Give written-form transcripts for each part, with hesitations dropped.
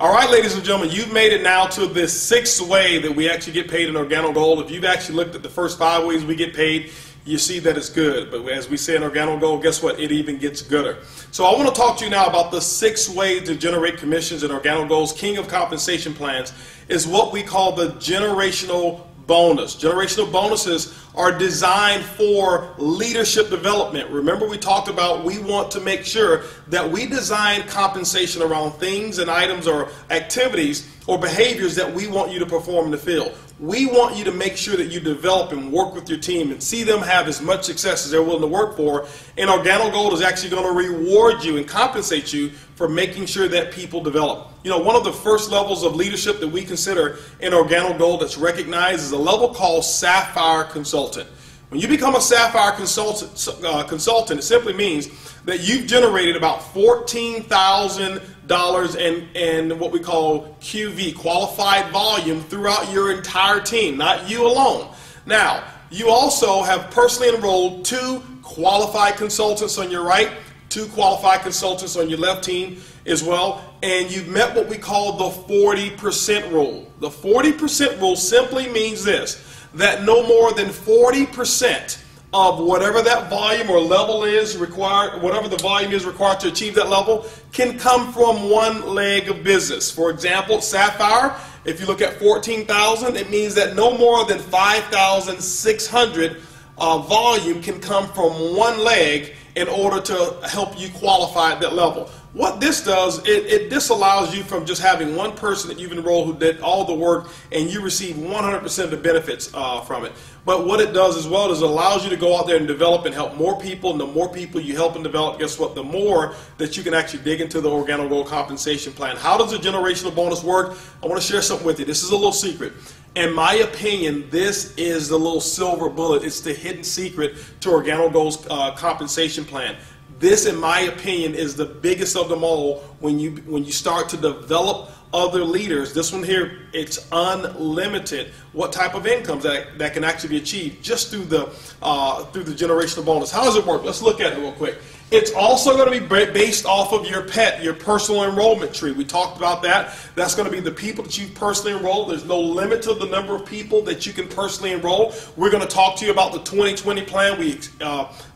All right, ladies and gentlemen, you've made it now to this sixth way that we actually get paid in Organo Gold. If you've actually looked at the first 5 ways we get paid, you see that it's good. But as we say in Organo Gold, guess what? It even gets gooder. So I want to talk to you now about the 6 ways to generate commissions in Organo Gold's King of Compensation Plans is what we call the generational bonus. Generational bonuses are designed for leadership development. Remember, we talked about we want to make sure that we design compensation around things and items or activities or behaviors that we want you to perform in the field. We want you to make sure that you develop and work with your team and see them have as much success as they're willing to work for. And Organo Gold is actually going to reward you and compensate you for making sure that people develop. You know, one of the first levels of leadership that we consider in Organo Gold that's recognized is a level called Sapphire Consultant. When you become a Sapphire consultant, it simply means that you've generated about $14,000 in what we call QV, qualified volume, throughout your entire team, not you alone. Now, you also have personally enrolled 2 qualified consultants on your right, 2 qualified consultants on your left team as well, and you've met what we call the 40% rule. The 40% rule simply means this, that no more than 40% of whatever that volume or level is required, whatever the volume is required to achieve that level, can come from one leg of business. For example, Sapphire, if you look at 14,000, it means that no more than 5,600 volume can come from one leg in order to help you qualify at that level. What this does, it disallows you from just having one person that you've enrolled who did all the work and you receive 100% of the benefits from it. But what it does as well is it allows you to go out there and develop and help more people, and the more people you help and develop, guess what, the more that you can actually dig into the Organo Gold compensation plan. How does a generational bonus work? I want to share something with you. This is a little secret. In my opinion, this is the little silver bullet. It's the hidden secret to Organo Gold's compensation plan. This, in my opinion, is the biggest of them all when you start to develop other leaders. This one here, it's unlimited what type of incomes that can actually be achieved just through the generational bonus. How does it work? Let's look at it real quick. It's also going to be based off of your PET, your personal enrollment tree. We talked about that. That's going to be the people that you've personally enrolled. There's no limit to the number of people that you can personally enroll. We're going to talk to you about the 2020 plan. We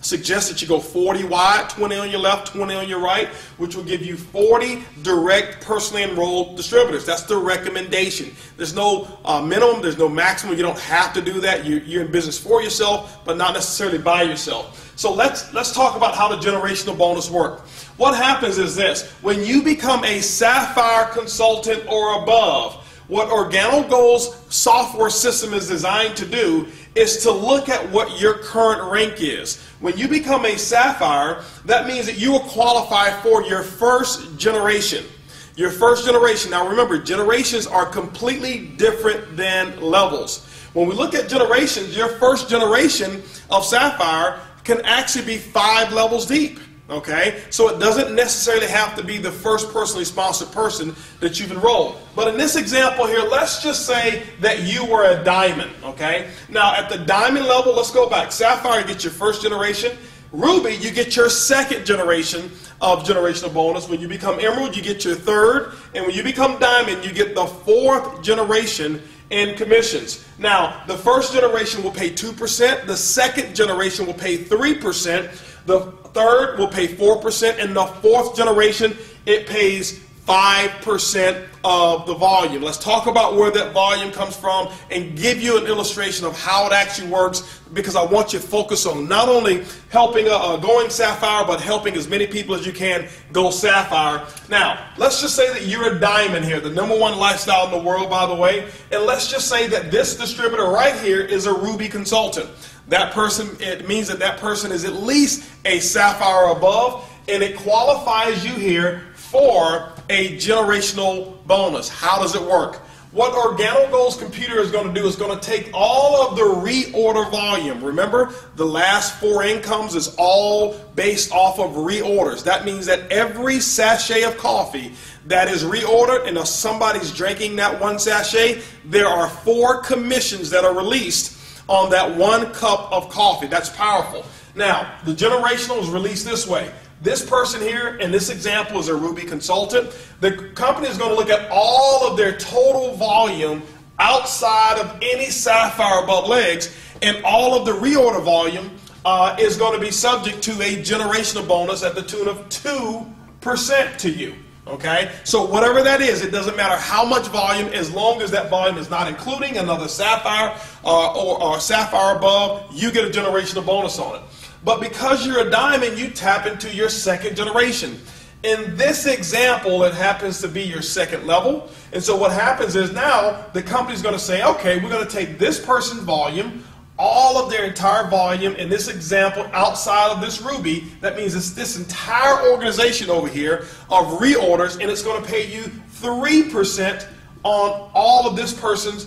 suggest that you go 40 wide, 20 on your left, 20 on your right, which will give you 40 direct personally enrolled distributors. That's the recommendation. There's no minimum. There's no maximum. You don't have to do that. You're in business for yourself, but not necessarily by yourself. So let's talk about how the generational bonus works. What happens is this. When you become a Sapphire consultant or above, what Organo Gold's software system is designed to do is to look at what your current rank is. When you become a Sapphire, that means that you will qualify for your first generation. Your first generation. Now remember, generations are completely different than levels. When we look at generations, your first generation of Sapphire can actually be 5 levels deep, okay? So it doesn't necessarily have to be the first personally sponsored person that you've enrolled. But in this example here, let's just say that you were a diamond, okay? Now at the diamond level, let's go back. Sapphire, you get your first generation. Ruby, you get your second generation of generational bonus. When you become emerald, you get your third. And when you become diamond, you get the 4th generation in commissions. Now, the first generation will pay 2%, the second generation will pay 3%, the third will pay 4%, and the 4th generation, it pays 5% of the volume. Let's talk about where that volume comes from and give you an illustration of how it actually works, because I want you to focus on not only helping going Sapphire, but helping as many people as you can go Sapphire. Now, let's just say that you're a diamond here, the #1 lifestyle in the world, by the way, and let's just say that this distributor right here is a Ruby consultant. That person, it means that that person is at least a Sapphire or above, and it qualifies you here for a generational bonus. How does it work? What Organo Gold's computer is going to do is going to take all of the reorder volume. Remember, the last 4 incomes is all based off of reorders. That means that every sachet of coffee that is reordered, and if somebody's drinking that 1 sachet, there are 4 commissions that are released on that 1 cup of coffee. That's powerful. Now, the generational is released this way. This person here in this example is a Ruby consultant. The company is going to look at all of their total volume outside of any Sapphire above legs, and all of the reorder volume is going to be subject to a generational bonus at the tune of 2% to you. Okay, so whatever that is, it doesn't matter how much volume, as long as that volume is not including another Sapphire or Sapphire above, you get a generational bonus on it. But because you're a diamond, you tap into your second generation. In this example, it happens to be your second level. And so what happens is now the company's going to say, okay, we're going to take this person's volume, all of their entire volume in this example outside of this Ruby. That means it's this entire organization over here of reorders, and it's going to pay you 3% on all of this person's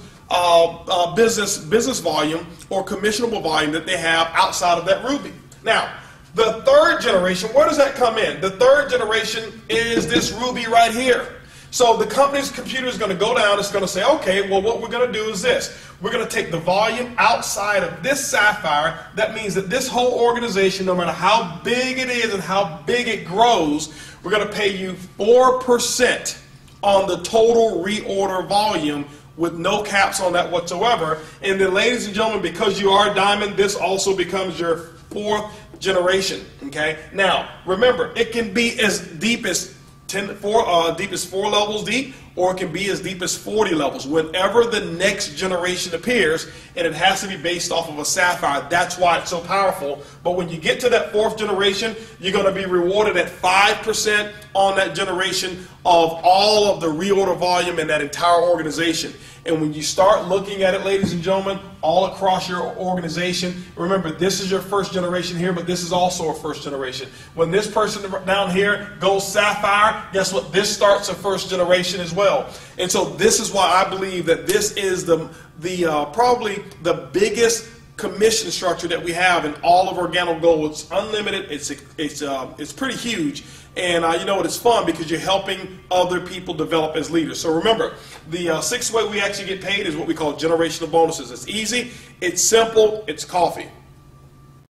business volume or commissionable volume that they have outside of that Ruby. Now, the third generation, where does that come in? The third generation is this Ruby right here. So the company's computer is going to go down, it's going to say, okay, well, what we're going to do is this. We're going to take the volume outside of this Sapphire. That means that this whole organization, no matter how big it is and how big it grows, we're going to pay you 4% on the total reorder volume with no caps on that whatsoever. And then, ladies and gentlemen, because you are a diamond, this also becomes your fourth generation. Okay. Now, remember, it can be as deep as 4 levels deep, or it can be as deep as 40 levels. Whenever the next generation appears, and it has to be based off of a Sapphire, that's why it's so powerful. But when you get to that fourth generation, you're going to be rewarded at 5% on that generation of all of the reorder volume in that entire organization. And when you start looking at it, ladies and gentlemen, all across your organization, remember, this is your first generation here, but this is also a first generation. When this person down here goes Sapphire, guess what? This starts a first generation as well. And so this is why I believe that this is probably the biggest commission structure that we have in all of Organo Gold. It's unlimited. It's pretty huge. And you know what, it's fun because you're helping other people develop as leaders. So remember, the sixth way we actually get paid is what we call generational bonuses. It's easy, it's simple, it's coffee.